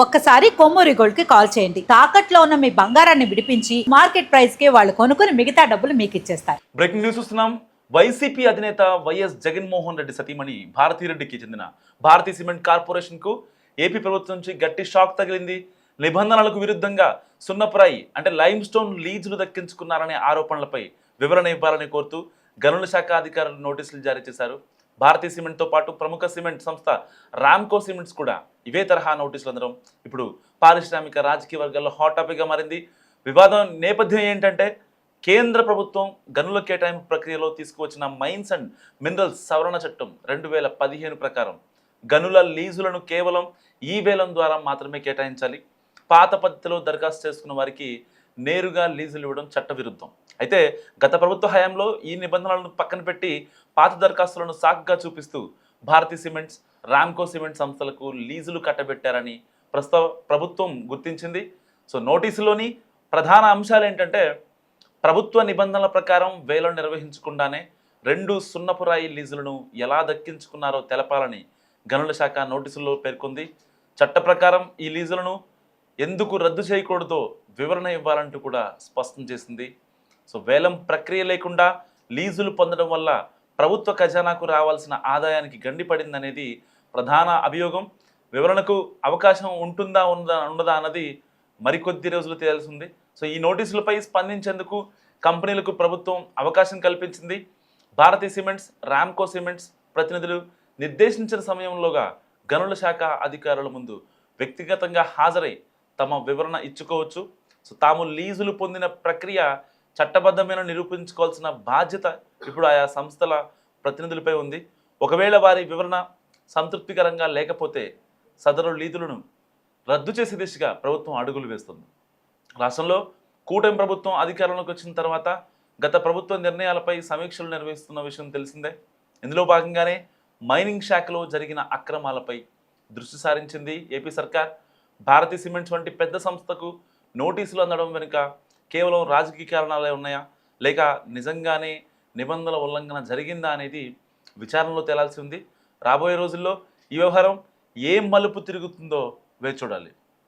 ఒక్కసారి కొమ్మూరి గోల్డ్ కి కాల్ చేయండి. తాకట్లో ఉన్న మీ బంగారాన్ని విడిపించి మార్కెట్ ప్రైస్ కి వాళ్ళు కొనుక్కుని మిగతా డబ్బులు మీకు ఇచ్చేస్తారు. బ్రేకింగ్ న్యూస్ చూస్తున్నాం. వైసీపీ అధినేత వైఎస్ జగన్మోహన్ రెడ్డి సతీమణి భారతీరెడ్డికి చెందిన భారతీ సిమెంట్ కార్పొరేషన్ కు ఏపీ ప్రభుత్వం నుంచి గట్టి షాక్ తగిలింది. నిబంధనలకు విరుద్ధంగా సున్నపురాయి అంటే లైమ్ స్టోన్ లీజులు దక్కించుకున్నారనే ఆరోపణలపై వివరణ ఇవ్వాలని కోరుతూ గనుల శాఖ అధికారులు నోటీసులు జారీ చేశారు. భారతీ సిమెంట్తో పాటు ప్రముఖ సిమెంట్ సంస్థ రామ్కో సిమెంట్స్ కూడా ఇవే తరహా నోటీసులు అందడం ఇప్పుడు పారిశ్రామిక రాజకీయ వర్గాల్లో హాట్ టాపిక్గా మారింది. వివాదం నేపథ్యం ఏంటంటే కేంద్ర ప్రభుత్వం గనుల కేటాయింపు ప్రక్రియలో తీసుకువచ్చిన మైన్స్ అండ్ మినరల్స్ సవరణ చట్టం 2015 ప్రకారం గనుల లీజులను కేవలం ఈ వేలం ద్వారా మాత్రమే కేటాయించాలి. పాత పద్ధతిలో దరఖాస్తు చేసుకున్న వారికి నేరుగా లీజులు ఇవ్వడం చట్టవిరుద్ధం. అయితే గత ప్రభుత్వ హయాంలో ఈ నిబంధనలను పక్కన పెట్టి పాత దరఖాస్తులను సాకుగా చూపిస్తూ భారతీ సిమెంట్స్, రామ్కో సిమెంట్ సంస్థలకు లీజులు కట్టబెట్టారని ప్రస్తుత ప్రభుత్వం గుర్తించింది. సో నోటీసులోని ప్రధాన అంశాలు ఏంటంటే ప్రభుత్వ నిబంధనల ప్రకారం వేలం నిర్వహించకుండానే 2 సున్నపురాయి లీజులను ఎలా దక్కించుకున్నారో తెలపాలని గనుల శాఖ నోటీసుల్లో పేర్కొంది. చట్ట ప్రకారం ఈ లీజులను ఎందుకు రద్దు చేయకూడదో వివరణ ఇవ్వాలంటూ కూడా స్పష్టం చేసింది. సో వేలం ప్రక్రియ లేకుండా లీజులు పొందడం వల్ల ప్రభుత్వ ఖజానాకు రావాల్సిన ఆదాయానికి గండిపడిందనేది ప్రధాన అభియోగం. వివరణకు అవకాశం ఉంటుందా ఉండదా అన్నది మరికొద్ది రోజులు తేల్సింది. సో ఈ నోటీసులపై స్పందించేందుకు కంపెనీలకు ప్రభుత్వం అవకాశం కల్పించింది. భారతీ సిమెంట్స్, రామ్కో సిమెంట్స్ ప్రతినిధులు నిర్దేశించిన సమయంలోగా గనుల శాఖ అధికారుల ముందు వ్యక్తిగతంగా హాజరై తమ వివరణ ఇచ్చుకోవచ్చు. సో తాము లీజులు పొందిన ప్రక్రియ చట్టబద్ధమైన నిరూపించుకోవాల్సిన బాధ్యత ఇప్పుడు ఆయా సంస్థల ప్రతినిధులపై ఉంది. ఒకవేళ వారి వివరణ సంతృప్తికరంగా లేకపోతే సదరు లీజులను రద్దు చేసే దిశగా ప్రభుత్వం అడుగులు వేస్తుంది. రాష్ట్రంలో కూటమి ప్రభుత్వం అధికారంలోకి వచ్చిన తర్వాత గత ప్రభుత్వ నిర్ణయాలపై సమీక్షలు నిర్వహిస్తున్న విషయం తెలిసిందే. ఇందులో భాగంగానే మైనింగ్ శాఖలో జరిగిన అక్రమాలపై దృష్టి సారించింది ఏపీ సర్కార్. భారతీ సిమెంట్స్ వంటి పెద్ద సంస్థకు నోటీసులు అందడం వెనుక కేవలం రాజకీయ కారణాలే ఉన్నాయా, లేక నిజంగానే నిబంధనల ఉల్లంఘన జరిగిందా అనేది విచారణలో తేలాల్సి ఉంది. రాబోయే రోజుల్లో ఈ వ్యవహారం ఏం మలుపు తిరుగుతుందో వేచి చూడాలి.